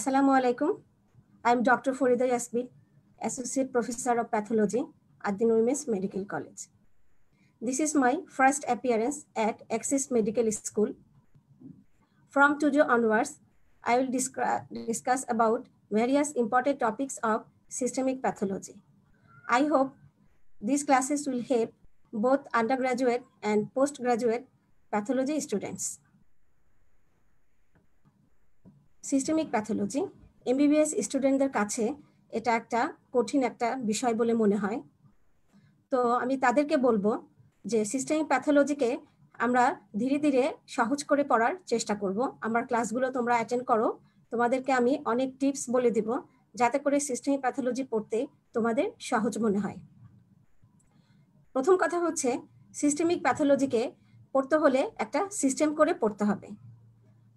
Assalamu alaikum. I am Dr. Farida Yasmin, Associate Professor of Pathology at the Women's Medical College. This is my first appearance at Axis Medical School. From today onwards, I will discuss about various important topics of systemic pathology. I hope these classes will help both undergraduate and postgraduate pathology students. Systemic pathology MBBS স্টুডেন্টদের কাছে এটা একটা কঠিন একটা বিষয় বলে মনে হয়। তো আমি তাদেরকে বলবো যে সিস্টেমিক প্যাথোলজিকে আমরা ধীরে ধীরে সহজ করে পড়ার চেষ্টা করব। আমার ক্লাসগুলো তোমরা অ্যাটেন্ড করো, তোমাদেরকে আমি অনেক টিপস বলে দিব যাতে করে সিস্টেমিক প্যাথোলজি পড়তে তোমাদের সহজ মনে হয়। প্রথম কথা হচ্ছে সিস্টেমিক প্যাথোলজিকে পড়তে হলে একটা সিস্টেম করে পড়তে হবে।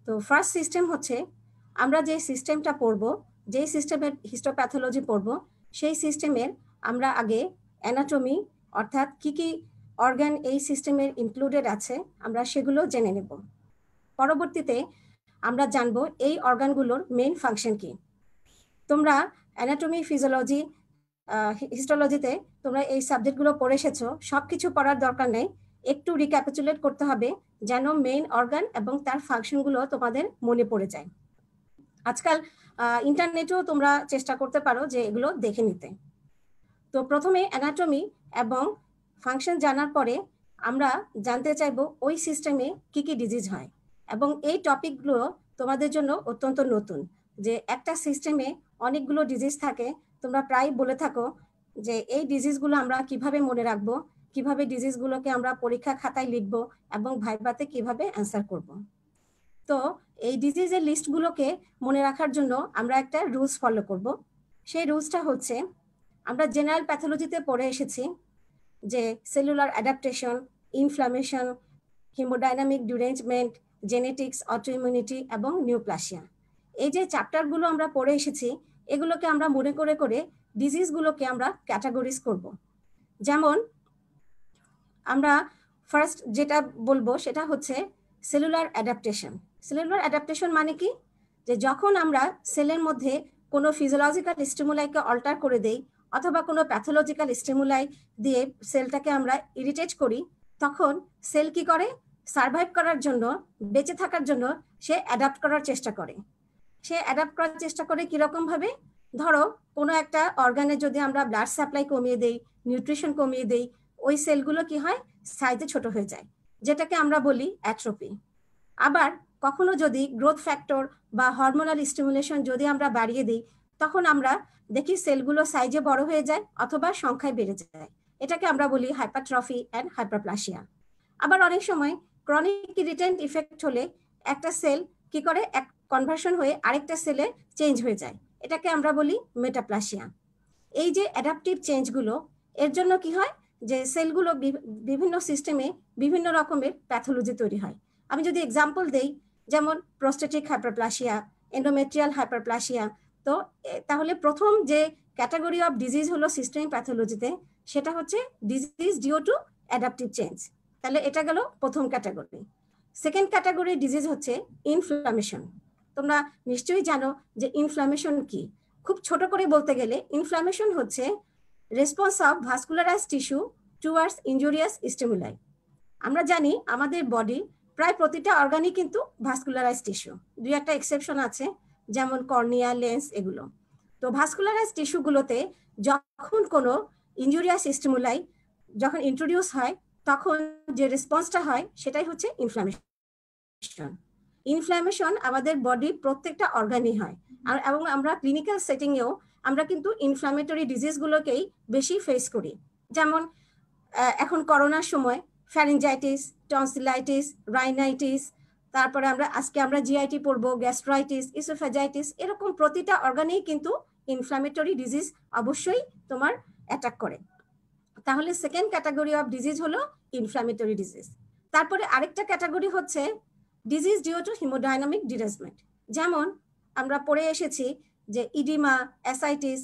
তো ফার্স্ট সিস্টেম হচ্ছে আমরা যে সিস্টেমটা পড়ব, যেই সিস্টেমের হিস্টোপ্যাথোলজি পড়ব, সেই সিস্টেমের আমরা আগে অ্যানাটমি অর্থাৎ কি কি অর্গান এই সিস্টেমের ইনক্লুডেড আছে আমরা সেগুলো জেনে নেব। পরবর্তীতে আমরা জানব এই অর্গানগুলোর মেইন ফাংশন কি। তোমরা অ্যানাটমি, ফিজিওলজি, হিস্টোলজিতে তোমরা এই সাবজেক্টগুলো পড়ে এসেছো, সব কিছু পড়ার দরকার নেই, একটু রিক্যাপিচুলেট করতে হবে যেন মেইন অর্গান এবং তার ফাংশনগুলো তোমাদের মনে পড়ে যায়। আজকাল ইন্টারনেটেও তোমরা চেষ্টা করতে পারো যে এগুলো দেখে নিতে। তো প্রথমে অ্যানাটমি এবং ফাংশন জানার পরে আমরা জানতে চাইবো ওই সিস্টেমে কি কি ডিজিজ হয়, এবং এই টপিকগুলো তোমাদের জন্য অত্যন্ত নতুন। যে একটা সিস্টেমে অনেকগুলো ডিজিজ থাকে, তোমরা প্রায় বলে থাকো যে এই ডিজিজগুলো আমরা কিভাবে মনে রাখবো, কিভাবে ডিজিজগুলোকে আমরা পরীক্ষা খাতায় লিখবো এবং ভাইভাতে কিভাবে অ্যান্সার করব। তো এই ডিজিজের লিস্টগুলোকে মনে রাখার জন্য আমরা একটা রুলস ফলো করব। সেই রুলসটা হচ্ছে আমরা জেনারেল প্যাথোলজিতে পড়ে এসেছি যে cellular adaptation, inflammation, haemodynamic derangement, genetics, autoimmunity এবং নিউপ্লাসিয়া। এই যে চ্যাপ্টারগুলো আমরা পড়ে এসেছি এগুলোকে আমরা মনে করে করে ডিজিজগুলোকে আমরা ক্যাটাগরিজ করব। যেমন আমরা ফার্স্ট যেটা বলবো সেটা হচ্ছে সেলুলার অ্যাডাপ্টেশন। সেলুলার অ্যাডাপ্টেশন মানে কি, যে যখন আমরা সেলের মধ্যে কোনো ফিজিওলজিক্যাল স্টিমুলাইকে অল্টার করে দেই অথবা কোনো প্যাথোলজিক্যাল স্টিমুলাই দিয়ে সেলটাকে আমরা ইরিটেট করি, তখন সেল কি করে, সার্ভাইভ করার জন্য, বেঁচে থাকার জন্য সে অ্যাডাপ্ট করার চেষ্টা করে। সে অ্যাডাপ্ট করার চেষ্টা করে কিরকম ভাবে, ধরো কোনো একটা অর্গানে যদি আমরা ব্লাড সাপ্লাই কমিয়ে দেই, নিউট্রিশন কমিয়ে দেই, ওই সেলগুলো কি হয়, সাইজে ছোট হয়ে যায়, যেটাকে আমরা বলি অ্যাট্রোপি। আবার কখনো যদি গ্রোথ ফ্যাক্টর বা হরমোনাল স্টিমুলেশন যদি আমরা বাড়িয়ে দিই, তখন আমরা দেখি সেলগুলো সাইজে বড় হয়ে যায় অথবা সংখ্যায় বেড়ে যায়, এটাকে আমরা বলি হাইপারট্রফি অ্যান্ড হাইপারপ্লাসিয়া। আবার অনেক সময় ক্রনিক ইরিটেন্ট ইফেক্ট হলে একটা সেল কি করে, এক কনভার্সন হয়ে আরেকটা সেলে চেঞ্জ হয়ে যায়, এটাকে আমরা বলি মেটাপ্লাসিয়া। এই যে অ্যাডাপটিভ চেঞ্জগুলো, এর জন্য কি হয় যে সেলগুলো বিভিন্ন সিস্টেমে বিভিন্ন রকমের প্যাথোলজি তৈরি হয়। আমি যদি এক্সাম্পল দেই, যেমন প্রোস্টেটিক হাইপারপ্লাসিয়া, এন্ডোমেট্রিয়াল হাইপারপ্লাসিয়া, তো তাহলে প্রথম যে ক্যাটাগরি অফ ডিজিজ হলো সিস্টেমিক প্যাথোলজিতে, সেটা হচ্ছে disease due to adaptive change. তাহলে এটা গেল প্রথম ক্যাটাগরি। সেকেন্ড ক্যাটাগরি ডিজিজ হচ্ছে ইনফ্লামেশন। তোমরা নিশ্চয়ই জানো যে ইনফ্লামেশন কি। খুব ছোট করে বলতে গেলে ইনফ্লামেশন হচ্ছে response of vascularised tissue towards injurious stimuli. আমরা জানি আমাদের বডি প্রায় প্রতিটা অর্গানই কিন্তু ভাস্কুলারাইজড টিস্যু, দুই একটা এক্সেপশন আছে যেমন কর্নিয়া, লেন্স, এগুলো। তো ভাস্কুলারাইজড টিস্যুগুলোতে যখন কোনো ইনজুরিয়াস স্টিমুলাই যখন ইন্ট্রোডিউস হয়, তখন যে রেসপন্সটা হয় সেটাই হচ্ছে ইনফ্লামেশন। ইনফ্লামেশন আমাদের বডি প্রত্যেকটা অর্গানই হয়, এবং আমরা ক্লিনিক্যাল সেটিংয়েও আমরা কিন্তু ইনফ্লামেটরি ডিজিজগুলোকেই বেশি ফেস করি। যেমন এখন করোনার সময় ফ্যারিঞ্জাইটিস, টনসিলাইটিস, রাইনাইটিস, তারপরে আজকে আমরা জিআইটি পড়বো, গ্যাস্ট্রাইটিস, ইসোফেজাইটিস, এরকম প্রতিটা অর্গানেই কিন্তু ইনফ্লামেটরি ডিজিজ অবশ্যই তোমার অ্যাটাক করে। তাহলে সেকেন্ড ক্যাটাগরি অফ ডিজিজ হলো ইনফ্লামেটরি ডিজিজ। তারপরে আরেকটা ক্যাটাগরি হচ্ছে disease due to hemodynamic derangement. যেমন আমরা পড়ে এসেছি যে edema, ascites,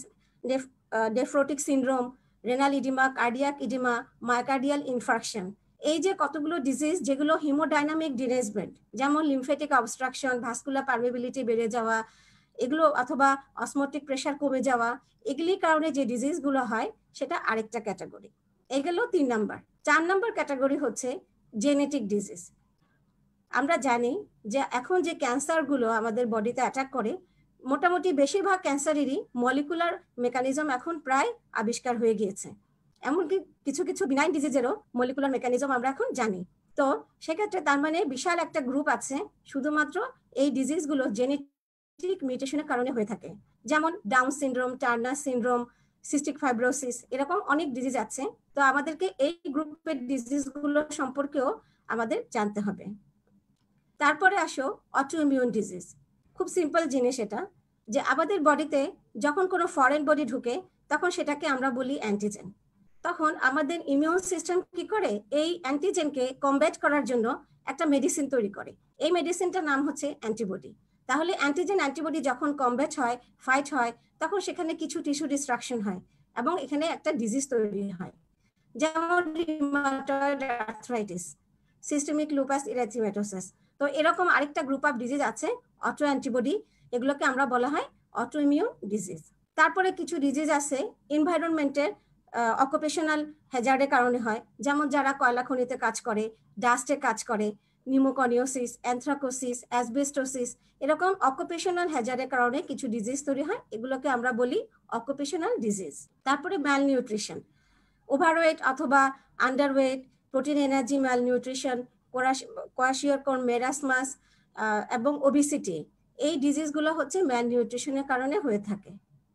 nephrotic syndrome, renal edema, cardiac edema, myocardial infarction, এই যে কতগুলো ডিজিজ যেগুলো হিমোডাইনামিক ডিরেঞ্জমেন্ট, যেমন লিমফেটিক অবস্ট্রাকশন, ভাস্কুলার পারমেবিলিটি বেড়ে যাওয়া, এগুলো অথবা অসমোটিক প্রেশার কমে যাওয়া, এগুলির কারণে যে ডিজিজগুলো হয় সেটা আরেকটা ক্যাটাগরি। এগুলো 3 নাম্বার। 4 নাম্বার ক্যাটাগরি হচ্ছে জেনেটিক ডিজিজ। আমরা জানি যে এখন যে ক্যান্সারগুলো আমাদের বডিতে অ্যাটাক করে, মোটামুটি বেশিরভাগ ক্যান্সারেরই মলিকুলার মেকানিজম এখন প্রায় আবিষ্কার হয়ে গিয়েছে। এমনকি কিছু কিছু বিনাইন ডিজিজেরও মলিকুলার মেকানিজম আমরা এখন জানি। তো সেক্ষেত্রে তার মানে বিশাল একটা গ্রুপ আছে শুধুমাত্র এই ডিজিজগুলো জেনেটিক মিউটেশনের কারণে হয়ে থাকে, যেমন down syndrome, Turner syndrome, cystic fibrosis, এরকম অনেক ডিজিজ আছে। তো আমাদেরকে এই গ্রুপের ডিজিজগুলো সম্পর্কেও আমাদের জানতে হবে। তারপরে আসো অটোইমিউন ডিজিজ। খুব সিম্পল জিনিস এটা, যে আমাদের বডিতে যখন কোনো ফরেন বডি ঢুকে তখন সেটাকে আমরা বলি অ্যান্টিজেন। তখন আমাদের ইমিউন সিস্টেম কি করে, এই অ্যান্টিজেনকে কমব্যাট করার জন্য একটা মেডিসিন তৈরি করে। এই মেডিসিনটার নাম হচ্ছে অ্যান্টিবডি। তাহলে অ্যান্টিজেন অ্যান্টিবডি যখন কমব্যাট হয়, ফাইট হয়, তখন সেখানে কিছু টিস্যু ডিস্ট্রাকশন হয় এবং এখানে একটা ডিজিজ তৈরি হয়, যেমন rheumatoid arthritis, systemic lupus erythematosus. তো এরকম আরেকটা গ্রুপ অফ ডিজিজ আছে অটো অ্যান্টিবডি, এগুলোকে আমরা বলা হয় অটোইমিউন ডিজিজ। তারপরে কিছু ডিজিজ আছে এনভায়রনমেন্টের অকুপেশনাল হ্যাজার্ডের কারণে হয়, যেমন যারা কয়লা খনিতে কাজ করে, ডাস্টে কাজ করে, নিউমোকনিওসিস, অ্যানথ্রাকোসিস, অ্যাসবেস্টোসিস, এরকম অকুপেশনাল হ্যাজার্ডের কারণে কিছু ডিজিজ তৈরি হয়, এগুলোকে আমরা বলি অকুপেশনাল ডিজিজ। তারপরে ম্যালনিউট্রিশন, ওভারওয়েট অথবা আন্ডারওয়েট, প্রোটিন এনার্জি ম্যালনিউট্রিশন, কোয়াশিওরকম, মেরাসমাস এবং ওবিসিটি, এই ডিজিজগুলো হচ্ছে ম্যালনিউট্রিশনের কারণে হয়ে থাকে।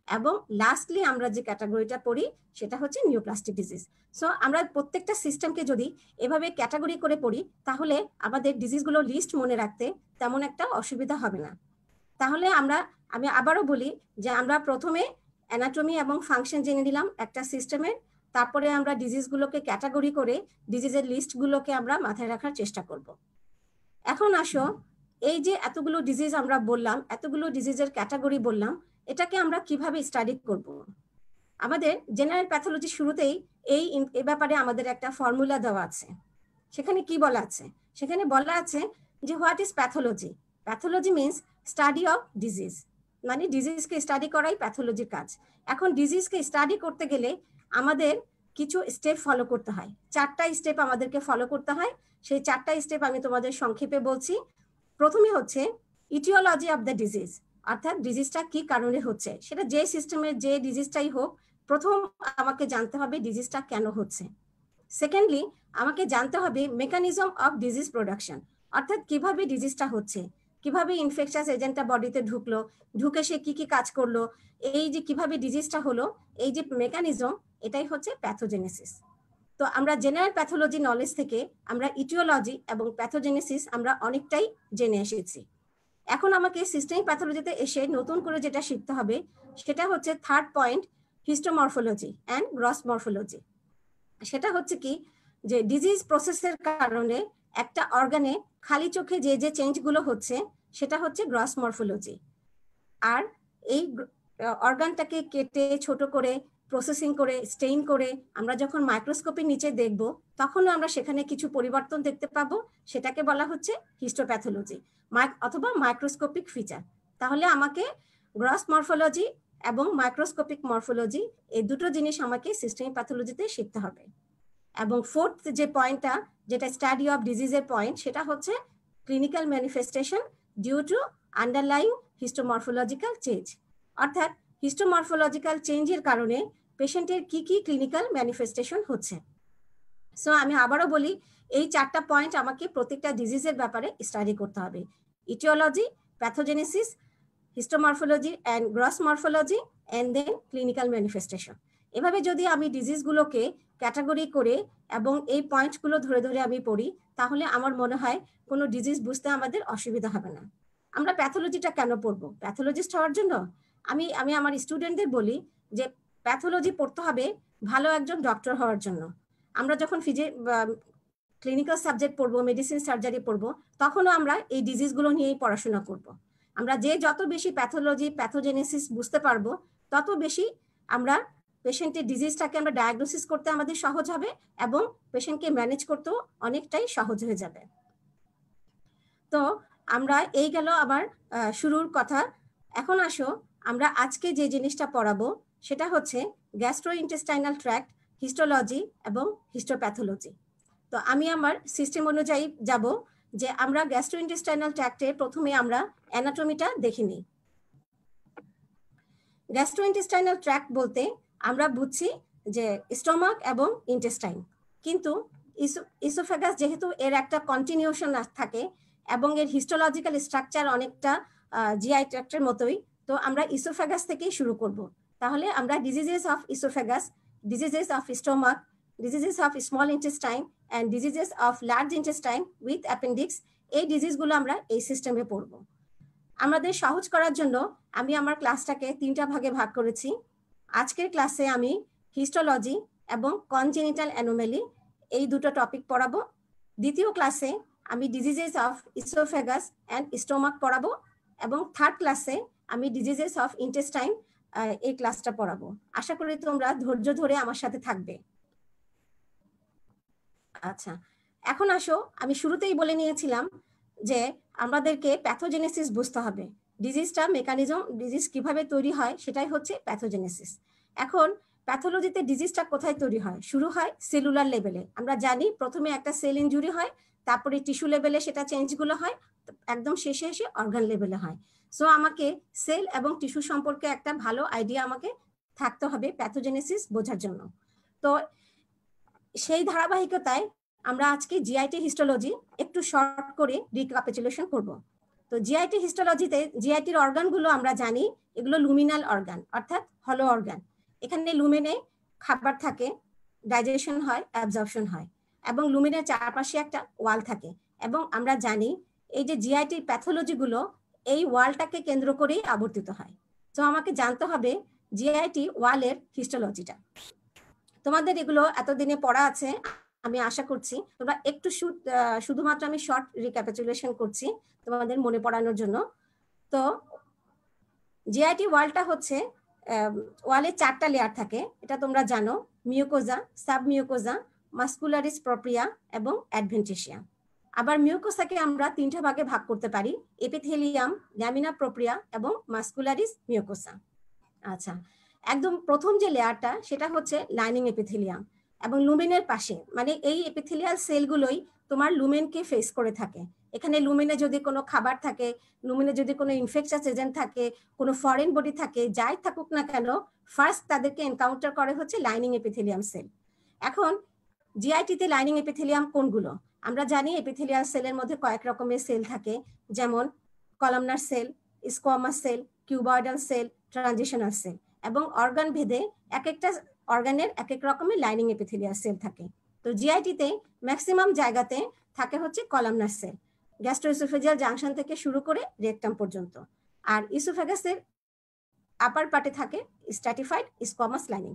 এবং লাস্টলি আমরা যে ক্যাটাগরিটা পড়ি সেটা হচ্ছে নিওপ্লাস্টিক ডিজিজ। সো আমরা প্রত্যেকটা সিস্টেমকে যদি এভাবে ক্যাটাগরি করে পড়ি তাহলে আমাদের ডিজিজগুলো লিস্ট মনে রাখতে তেমন একটা অসুবিধা হবে না। তাহলে আমি আবারও বলি যে আমরা প্রথমে অ্যানাটমি এবং ফাংশন জেনে নিলাম একটা সিস্টেমের, তারপরে আমরা ডিজিজগুলোকে ক্যাটাগরি করে ডিজিজের লিস্টগুলোকে আমরা মাথায় রাখার চেষ্টা করব। এখন আসো, এই যে এতগুলো ডিজিজ আমরা বললাম, এতগুলো ডিজিজের ক্যাটাগরি বললাম, এটাকে আমরা কিভাবে স্টাডি করব। আমাদের জেনারেল প্যাথোলজি শুরুতেই এই ব্যাপারে আমাদের একটা ফর্মুলা দেওয়া আছে। সেখানে কি বলা আছে? সেখানে বলা আছে যে what is pathology. Pathology means study of disease, মানে ডিজিজকে স্টাডি করাই প্যাথোলজির কাজ। এখন ডিজিজকে স্টাডি করতে গেলে আমাদের কিছু স্টেপ ফলো করতে হয়, 4টা স্টেপ আমাদেরকে ফলো করতে হয়। সেই 4টা স্টেপ আমি তোমাদের সংক্ষেপে বলছি। প্রথমে হচ্ছে ইটিওলজি অফ দ্য ডিজিজ, অর্থাৎ ডিজিজটা কি কারণে হচ্ছে, সেটা যে সিস্টেমের যে ডিজিজটাই হোক, প্রথম আমাকে জানতে হবে ডিজিজটা কেন হচ্ছে। সেকেন্ডলি, আমাকে জানতে হবে মেকানিজম অফ ডিজিজ প্রোডাকশন, অর্থাৎ কিভাবে ডিজিজটা হচ্ছে, কিভাবে ইনফেকশাস এজেন্টটা বডিতে ঢুকলো, ঢুকে সে কি কি কাজ করলো, এই যে কিভাবে ডিজিজটা হলো, এই যে মেকানিজম, এটাই হচ্ছে প্যাথোজেনেসিস। তো আমরা জেনারেল প্যাথোলজি নলেজ থেকে আমরা ইটিওলজি এবং প্যাথোজেনেসিস আমরা অনেকটাই জেনে এসেছি। এখন আমাকে সিস্টেমিক প্যাথোলজিতে এসে নতুন করে যেটা শিখতে হবে সেটা হচ্ছে third point, histomorphology and gross morphology. সেটা হচ্ছে কি, যে ডিজিজ প্রসেসের কারণে একটা অর্গানে খালি চোখে যে যে চেঞ্জগুলো হচ্ছে সেটা হচ্ছে গ্রস মরফোলজি। আর এই অর্গানটাকে কেটে ছোট করে প্রসেসিং করে স্টেইন করে আমরা যখন মাইক্রোস্কোপের নিচে দেখব তখনও আমরা সেখানে কিছু পরিবর্তন দেখতে পাবো, সেটাকে বলা হচ্ছে হিস্টোপ্যাথোলজি অথবা মাইক্রোস্কোপিক ফিচার। তাহলে আমাকে গ্রস মরফোলজি এবং মাইক্রোস্কোপিক মরফোলজি, এই দুটো জিনিস আমাকে সিস্টেমিক প্যাথোলজিতে শিখতে হবে। এবং ফোর্থ যে পয়েন্টটা, যেটা স্টাডি অফ ডিজিজের পয়েন্ট, সেটা হচ্ছে clinical manifestation due to underlying histomorphological change, অর্থাৎ হিস্টোমরফোলজিক্যাল চেঞ্জের কারণে পেশেন্টের কি কি ক্লিনিক্যাল ম্যানিফেস্টেশন হচ্ছে। সো আমি আবারও বলি, এই 4টা পয়েন্ট আমাকে প্রত্যেকটা ডিজিজের ব্যাপারে স্টাডি করতে হবে: aetiology, pathogenesis, histomorphology and gross morphology, and then clinical manifestation. এভাবে যদি আমি ডিজিজগুলোকে ক্যাটাগরি করে এবং এই পয়েন্টগুলো ধরে ধরে আমি পড়ি, তাহলে আমার মনে হয় কোনো ডিজিজ বুঝতে আমাদের অসুবিধা হবে না। আমরা প্যাথোলজিটা কেন পড়বো? প্যাথোলজিস্ট হওয়ার জন্য? আমি আমার স্টুডেন্টদের বলি যে প্যাথোলজি পড়তে হবে ভালো একজন ডক্টর হওয়ার জন্য। আমরা যখন ক্লিনিক্যাল সাবজেক্ট পড়বো, মেডিসিন সার্জারি পড়বো, তখনও আমরা এই ডিজিজগুলো নিয়েই পড়াশোনা করব। আমরা যত বেশি প্যাথোলজি, প্যাথোজেনেসিস বুঝতে পারবো, তত বেশি আমরা পেশেন্টের ডিজিজটাকে আমরা ডায়াগনোসিস করতে আমাদের সহজ হবে এবং পেশেন্টকে ম্যানেজ করতেও অনেকটাই সহজ হয়ে যাবে। তো আমরা এই গেল আমার শুরুর কথা। এখন আসো আমরা আজকে যে জিনিসটা পড়াবো সেটা হচ্ছে গ্যাস্ট্রোইন্টেস্টাইনাল ট্র্যাক্ট, হিস্টোলজি এবং হিস্টোপ্যাথোলজি। তো আমি আমার সিস্টেম অনুযায়ী যাব যে আমরা গ্যাস্ট্রোইন্টেস্টাইনাল ট্র্যাক্টে প্রথমে আমরা অ্যানাটমিটা দেখে নিই। গ্যাস্ট্রোইন্টেস্টাইনাল ট্র্যাক্ট বলতে আমরা বুঝছি যে স্টমাক এবং ইন্টেস্টাইন, কিন্তু ইসোফেগাস যেহেতু এর একটা কন্টিনিউশন থাকে এবং এর হিস্টোলজিক্যাল স্ট্রাকচার অনেকটা জিআই ট্র্যাক্টের মতোই, তো আমরা ইসোফেগাস থেকেই শুরু করব। তাহলে আমরা diseases of oesophagus, diseases of stomach, diseases of small intestine and diseases of large intestine with appendix, এই ডিজিজগুলো আমরা এই সিস্টেমে পড়ব। আমাদের সহজ করার জন্য আমি আমার ক্লাসটাকে 3টা ভাগে ভাগ করেছি। আজকের ক্লাসে আমি হিস্টোলজি এবং কনজেনিটাল অ্যানোমালি এই দুটো টপিক পড়াবো। দ্বিতীয় ক্লাসে আমি diseases of oesophagus and stomach পড়াবো এবং থার্ড ক্লাসে আমি ডিজিজেস অফ ইন্টেস্টাইন এই ক্লাসটা পড়াবো। আশা করি তোমরা ধৈর্য ধরে আমার সাথে থাকবে। আচ্ছা, এখন আসো, আমি শুরুতেই বলে নিয়েছিলাম যে আমাদেরকে প্যাথোজেনেসিস বুঝতে হবে। ডিজিজটা মেকানিজম, ডিজিজ কিভাবে তৈরি হয় সেটাই হচ্ছে প্যাথোজেনেসিস। এখন প্যাথোলজিতে ডিজিজটা কোথায় তৈরি হয়? শুরু হয় সেলুলার লেভেলে। আমরা জানি প্রথমে একটা সেল ইনজুরি হয়, তারপরে টিস্যু লেভেলে সেটা চেঞ্জগুলো হয়, একদম শেষে এসে অর্গান লেভেলে হয়। সো আমাকে সেল এবং টিস্যু সম্পর্কে একটা ভালো আইডিয়া আমাকে থাকতে হবে প্যাথোজেনেসিস বোঝার জন্য। তো সেই ধারাবাহিকতায় আমরা আজকে জিআইটি হিস্টোলজি একটু শর্ট করে রিক্যাপিচুলেশন করব। তো জিআইটি হিস্টোলজিতে জিআইটির অর্গানগুলো আমরা জানি, এগুলো লুমিনাল অর্গান, অর্থাৎ হলো অর্গান। এখানে লুমেনে খাবার থাকে, ডাইজেশন হয়, অ্যাবজর্পশন হয়, এবং লুমিনের চারপাশে একটা ওয়াল থাকে। এবং আমরা জানি এই যে জিআইটি প্যাথোলজিগুলো এই ওয়ালটাকে কেন্দ্র করেই আবর্তিত হয়। তো আমাকে জানতে হবে জিআইটি ওয়ালের হিস্টোলজিটা। তোমাদের এগুলো এতদিনে পড়া আছে, আমি আশা করছি তোমরা একটু শুধুমাত্র আমি শর্ট রিক্যাপিচুলেশন করছি তোমাদের মনে পড়ানোর জন্য। তো জিআইটি ওয়ালটা হচ্ছে ওয়ালে 4টা লেয়ার থাকে, এটা তোমরা জানো, মিউকোজা, সাবমিউকোজা, মাস্কুলারিস প্রপ্রিয়া এবং অ্যাডভেন্টিসিয়া। আবার মিউকোসাকে আমরা 3টা ভাগে ভাগ করতে পারি, এপিথেলিয়াম, ল্যামিনা প্রপ্রিয়া এবং মাস্কুলারিস মিউকোসা। আচ্ছা, একদম প্রথম যে লেয়ারটা সেটা হচ্ছে লাইনিং এপিথেলিয়াম, এবং লুমেনের পাশে, মানে এই এপিথেলিয়াল সেলগুলোই তোমার লুমেনকে ফেস করে থাকে। এখানে লুমেনে যদি কোনো খাবার থাকে, লুমেনে যদি কোনো ইনফেকশাস এজেন্ট থাকে, কোনো ফরেন বডি থাকে, যাই থাকুক না কেন, ফার্স্ট তাদেরকে এনকাউন্টার করে হচ্ছে লাইনিং এপিথেলিয়াম সেল। এখন জিআইটিতে লাইনিং এপিথেলিয়াম কোনগুলো? আমরা জানি এপিথেলিয়াল সেলের মধ্যে কয়েক রকমের সেল থাকে, যেমন columnar cell, squamous cell, cuboidal cell, transitional cell, এবং অর্গান ভেদে এক একটা অর্গানের এক এক রকমের লাইনিং এপিথেলিয়াল সেল থাকে। তো জিআইটিতে ম্যাক্সিমাম জায়গাতে থাকে হচ্ছে কলামনার সেল, গ্যাস্ট্রোইসোফেজিয়াল জাংশন থেকে শুরু করে রেকটাম পর্যন্ত। আর ইসোফেগাসের আপার পার্টে থাকে স্ট্র্যাটিফাইড স্কোয়ামাস লাইনিং।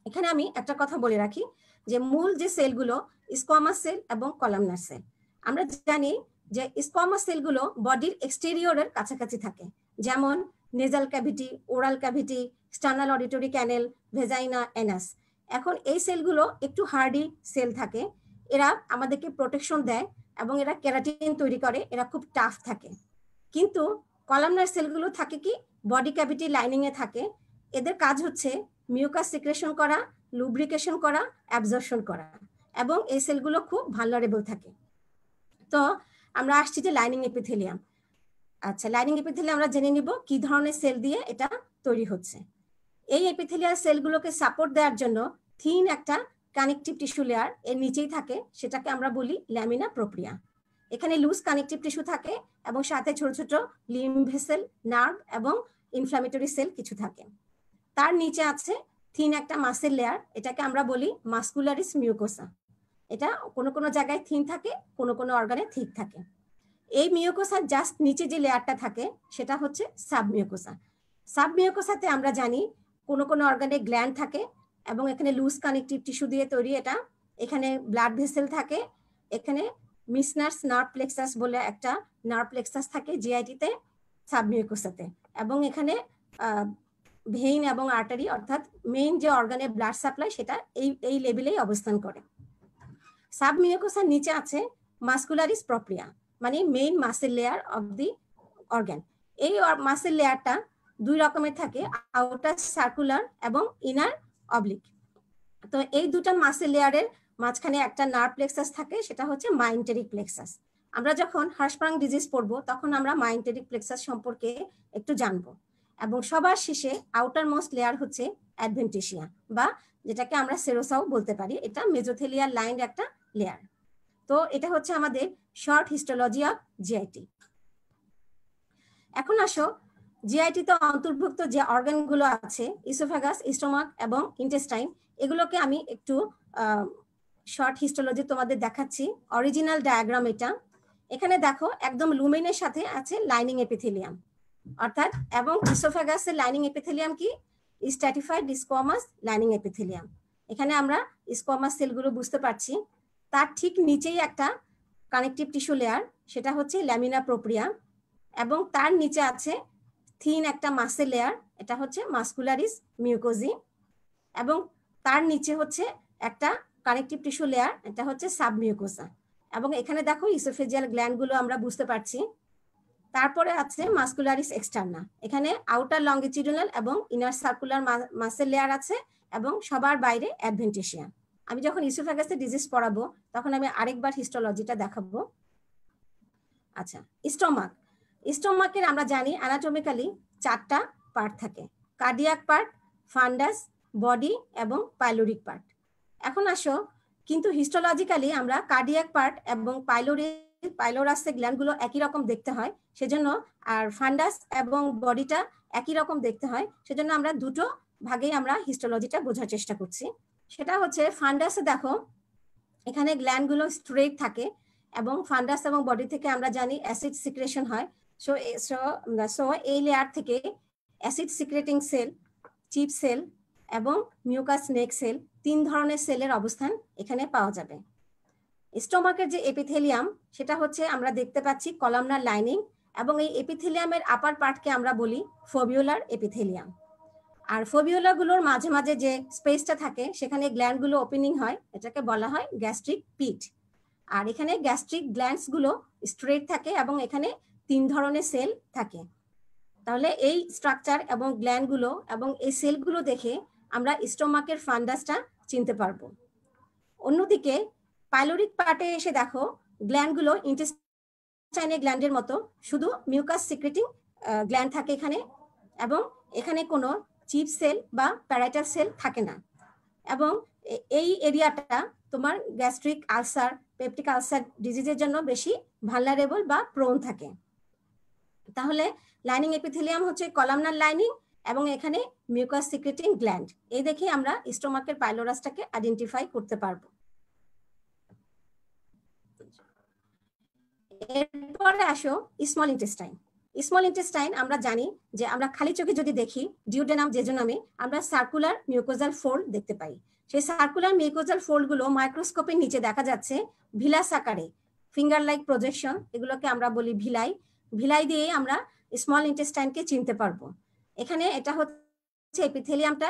এখানে আমি একটা কথা বলে রাখি যে মূল যে সেলগুলো স্কোয়ামাস সেল এবং কলামনার সেল। আমরা জানি যে স্কোয়ামাস সেলগুলো বডির এক্সটেরিয়রের কাছাকাছি থাকে, যেমন nasal cavity, oral cavity, external auditory canal, vagina, anus. এখন এই সেলগুলো একটু হার্ডি সেল থাকে, এরা আমাদেরকে প্রোটেকশন দেয় এবং এরা কেরাটিন তৈরি করে, এরা খুব টাফ থাকে। কিন্তু কলামনার সেলগুলো থাকে কি বডি ক্যাভিটি লাইনিং এ থাকে, এদের কাজ হচ্ছে মিউকাস সিক্রেশন করা, লুব্রিকেশন করা, অ্যাবজর্পশন করা, এবং এই সেলগুলো খুব ভালনারেবল থাকে। তো আমরা আসছি যে লাইনিং এপিথেলিয়াম। আচ্ছা, লাইনিং এপিথেলিয়াম আমরা জেনে নিব কি ধরনের সেল দিয়ে এটা তৈরি হচ্ছে। এই এপিথেলিয়াল সেলগুলোকে সাপোর্ট দেওয়ার জন্য থিন একটা কানেকটিভ টিস্যু লেয়ার এর নিচেই থাকে, সেটাকে আমরা বলি ল্যামিনা প্রপ্রিয়া। এখানে লুজ কানেকটিভ টিস্যু থাকে এবং সাথে ছোট ছোট লিম্ব ভেসেল, নার্ভ এবং ইনফ্ল্যামেটরি সেল কিছু থাকে। তার নিচে আছে থিন একটা মাসেল লেয়ার, এটাকে আমরা বলি মাস্কুলারিস মিউকোসা। এটা কোনো কোনো জায়গায় থিন থাকে, কোনো কোনো অর্গানে থিক থাকে। এই মিউকোসার জাস্ট নিচে যে লেয়ারটা থাকে সেটা হচ্ছে সাবমিউকোসা। সাবমিউকোসাতে আমরা জানি কোনো কোনো অর্গানে গ্ল্যান্ড থাকে এবং এখানে লুজ কানেকটিভ টিস্যু দিয়ে তৈরি এটা। এখানে ব্লাড ভেসেল থাকে, এখানে মিসনার্স নার্ভ প্লেক্সাস বলে একটা নার্ভ প্লেক্সাস থাকে জিআইটিতে, সাবমিউকোসাতে, এবং এখানে ভেইন এবং আর্টারি, অর্থাৎ মেইন যে অর্গানের ব্লাড সাপ্লাই সেটা এই লেভেলেই অবস্থান করে। সাবমিউকোসার নিচে আছে মাস্কুলারিস প্রপ্রিয়া, মানে main muscle layer of the organ. এই মাসেল লেয়ারটা দুই রকমের থাকে, আউটার সার্কুলার এবং ইনার অবলিক। তো এই দুটো মাসেল লেয়ারের মাঝখানে একটা নার্ভ প্লেক্সাস থাকে, সেটা হচ্ছে মাইন্টেরিক প্লেক্সাস। আমরা যখন হার্শপার্ং ডিজিজ পড়বো তখন আমরা মাইন্টেরিক প্লেক্সাস সম্পর্কে একটু জানবো। এবং সবার শেষে আউটার মোস্ট লেয়ার হচ্ছে অ্যাডভেন্টিসিয়া, বা যেটাকে আমরা সেরোসাও বলতে পারি, এটা মেজোথেলিয়াল লাইন একটা লেয়ার। তো এটা হচ্ছে আমাদের শর্ট হিস্টোলজি অফ জিআইটি। এখন আসো জিআইটি তে অন্তর্ভুক্ত যে অর্গানগুলো আছে, ইসোফাগাস, স্টোমাক এবং ইন্টেস্টাইন, এগুলোকে আমি একটু শর্ট হিস্টোলজি তোমাদের দেখাচ্ছি। অরিজিনাল ডায়াগ্রাম এটা। এখানে দেখো একদম লুমেনের সাথে আছে লাইনিং এপিথেলিয়াম, অর্থাৎ, এবং ইসোফাগাসের লাইনিং এপিথেলিয়াম কি স্ট্র্যাটিফাইড স্কোয়ামাস লাইনিং এপিথেলিয়াম। এখানে আমরা স্কোয়ামাস সেলগুলো বুঝতে পারছি। তার ঠিক নিচেই একটা কানেকটিভ টিস্যু লেয়ার, সেটা হচ্ছে ল্যামিনা প্রোপ্রিয়া, এবং তার নিচে আছে থিন একটা মাসেল লেয়ার, এটা হচ্ছে মাসকুলারিস মিউকোজি, এবং তার নিচে হচ্ছে একটা কানেকটিভ টিস্যু লেয়ার, এটা হচ্ছে সাবমিউকোসা। এবং এখানে দেখো ইসোফেজিয়াল গ্ল্যান্ডগুলো আমরা বুঝতে পারছি। তারপরে আছে মাসকুলারিস এক্সটার্না, এখানে আউটার লঙ্গিটিউডিনাল এবং ইনার সার্কুলার মাসেল লেয়ার আছে, এবং সবার বাইরে অ্যাডভেন্টিসিয়া। আমি যখন ইসোফেগাসের ডিজিজ পড়াবো তখন আমি আরেকবার হিস্টোলজিটা দেখাবো। আচ্ছা, স্টোমাক। স্টোমাকের আমরা জানি অ্যানাটমিক্যালি 4টা পার্ট থাকে, কার্ডিয়াক পার্ট, ফান্ডাস, বডি এবং পাইলোরিক পার্ট। এখন আসো, কিন্তু হিস্টোলজিক্যালি আমরা কার্ডিয়াক পার্ট এবং পাইলোরাসের গ্ল্যান্ডগুলো একই রকম দেখতে হয়, সেজন্য, আর ফান্ডাস এবং বডিটা একই রকম দেখতে হয়, সেজন্য আমরা দুটো ভাগেই আমরা হিস্টোলজিটা বোঝার চেষ্টা করছি। সেটা হচ্ছে ফান্ডাসে দেখো এখানে গ্ল্যান্ডগুলো স্ট্রেট থাকে, এবং ফান্ডাস এবং বডি থেকে আমরা জানি অ্যাসিড সিক্রেশন হয়। সো এই লেয়ার থেকে acid secreting cell, chief cell এবং মিউকাস নেক সেল, 3 ধরনের সেলের অবস্থান এখানে পাওয়া যাবে। স্টোমাকের যে এপিথেলিয়াম, সেটা হচ্ছে আমরা দেখতে পাচ্ছি কলামনার লাইনিং, এবং এই এপিথেলিয়ামের আপার পার্টকে আমরা বলি ফোবিউলার এপিথেলিয়াম। আর ফোবিউলাগুলোর মাঝে মাঝে যে স্পেসটা থাকে সেখানে গ্ল্যান্ডগুলো ওপেনিং হয়, এটাকে বলা হয় গ্যাস্ট্রিক পিট। আর এখানে গ্যাস্ট্রিক গ্ল্যান্ডসগুলো স্ট্রেট থাকে, এবং এখানে 3 ধরনের সেল থাকে। তাহলে এই স্ট্রাকচার এবং গ্ল্যান্ডগুলো এবং এই সেলগুলো দেখে আমরা স্টোমাকের ফান্ডাসটা চিনতে পারবো। অন্যদিকে পাইলোরিক পার্টে এসে দেখো গ্ল্যান্ডগুলো ইন্টেস্টাইনের গ্ল্যান্ডের মতো শুধু মিউকাস সিক্রেটিং গ্ল্যান্ড থাকে এখানে, এবং এখানে কোনো চিপ সেল বা প্যারাইটাল সেল থাকে না। এবং এই এরিয়াটা তোমার গ্যাস্ট্রিক আলসার, পেপটিক আলসার ডিজিজের জন্য বেশি ভালনারেবল বা প্রোন থাকে। তাহলে লাইনিং এপিথেলিয়াম হচ্ছে কলামনার লাইনিং, এবং এখানে মিউকাস সিক্রেটিং গ্ল্যান্ড। এই দেখে আমরা স্টোমাকের পাইলোরাসটাকে আইডেন্টিফাই করতে পারবো। এরপরে আসো স্মল ইন্টেস্টাইন। স্মল ইন্টেস্টাইন আমরা জানি যে আমরা খালি চোখে যদি দেখি ডিউডেনাম জেজোনামে আমরা সার্কুলার মিউকোজাল ফোল্ড দেখতে পাই। সেই সার্কুলার মিউকোজাল ফোল্ডগুলো মাইক্রোস্কোপের নিচে দেখা যাচ্ছে ভিলাস আকারে, ফিঙ্গার লাইক প্রজেকশন, এগুলোকে আমরা বলি ভিলাই। ভিলাই দিয়ে আমরা স্মল ইন্টেস্টাইনকে চিনতে পারবো। এখানে এটা হচ্ছে এপিথেলিয়ামটা